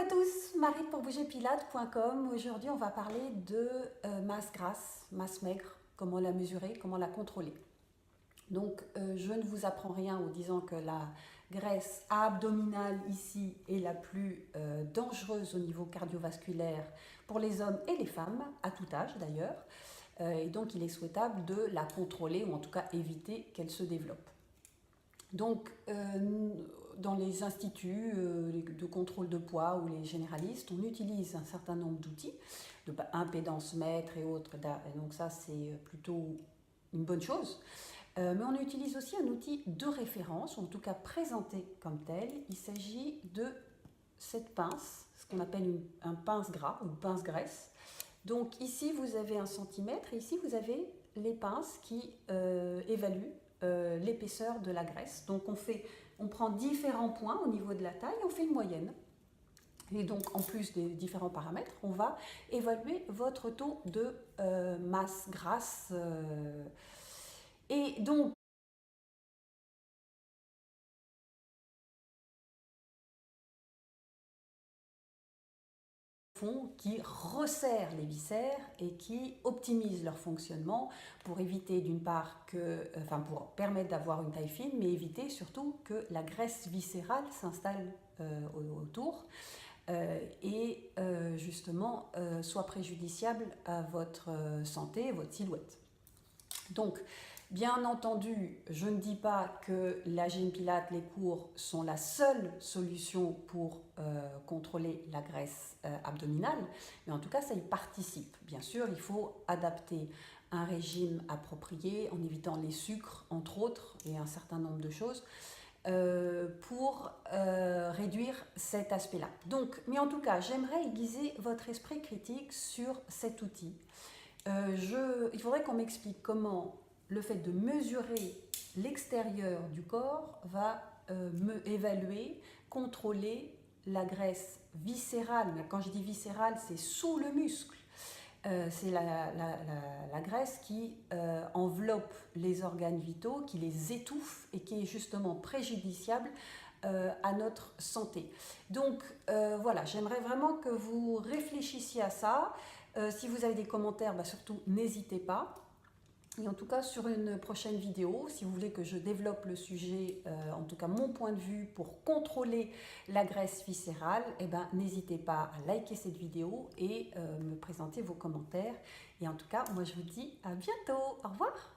tous, Marie pour bougerpilates.com. Aujourd'hui, on va parler de masse grasse, masse maigre, comment la mesurer, comment la contrôler. Donc, je ne vous apprends rien en disant que la graisse abdominale ici est la plus dangereuse au niveau cardiovasculaire pour les hommes et les femmes, à tout âge d'ailleurs. Et donc, il est souhaitable de la contrôler ou en tout cas éviter qu'elle se développe. Donc, dans les instituts de contrôle de poids ou les généralistes, on utilise un certain nombre d'outils, de impédance mètre et autres. Et donc ça, c'est plutôt une bonne chose. Mais on utilise aussi un outil de référence, ou en tout cas présenté comme tel. Il s'agit de cette pince, ce qu'on appelle un pince gras ou pince graisse. Donc ici, vous avez 1 centimètre et ici, vous avez les pinces qui évaluent l'épaisseur de la graisse. Donc on prend différents points au niveau de la taille, on fait une moyenne. Et donc en plus des différents paramètres, on va évaluer votre taux de masse grasse. Et donc qui resserrent les viscères et qui optimisent leur fonctionnement pour éviter d'une part pour permettre d'avoir une taille fine, mais éviter surtout que la graisse viscérale s'installe autour et justement soit préjudiciable à votre santé, votre silhouette. Donc, bien entendu, je ne dis pas que la gym pilates, les cours sont la seule solution pour contrôler la graisse abdominale, mais en tout cas, ça y participe. Bien sûr, il faut adapter un régime approprié en évitant les sucres, entre autres, et un certain nombre de choses, pour réduire cet aspect-là. Donc, mais en tout cas, j'aimerais aiguiser votre esprit critique sur cet outil. Il faudrait qu'on m'explique comment le fait de mesurer l'extérieur du corps va évaluer, contrôler la graisse viscérale. Quand je dis viscérale, c'est sous le muscle. C'est la graisse qui enveloppe les organes vitaux, qui les étouffe et qui est justement préjudiciable à notre santé. Donc voilà, j'aimerais vraiment que vous réfléchissiez à ça. Si vous avez des commentaires, surtout n'hésitez pas. Et en tout cas, sur une prochaine vidéo, si vous voulez que je développe le sujet, en tout cas mon point de vue pour contrôler la graisse viscérale, n'hésitez pas à liker cette vidéo et me présenter vos commentaires. Et en tout cas, moi je vous dis à bientôt. Au revoir.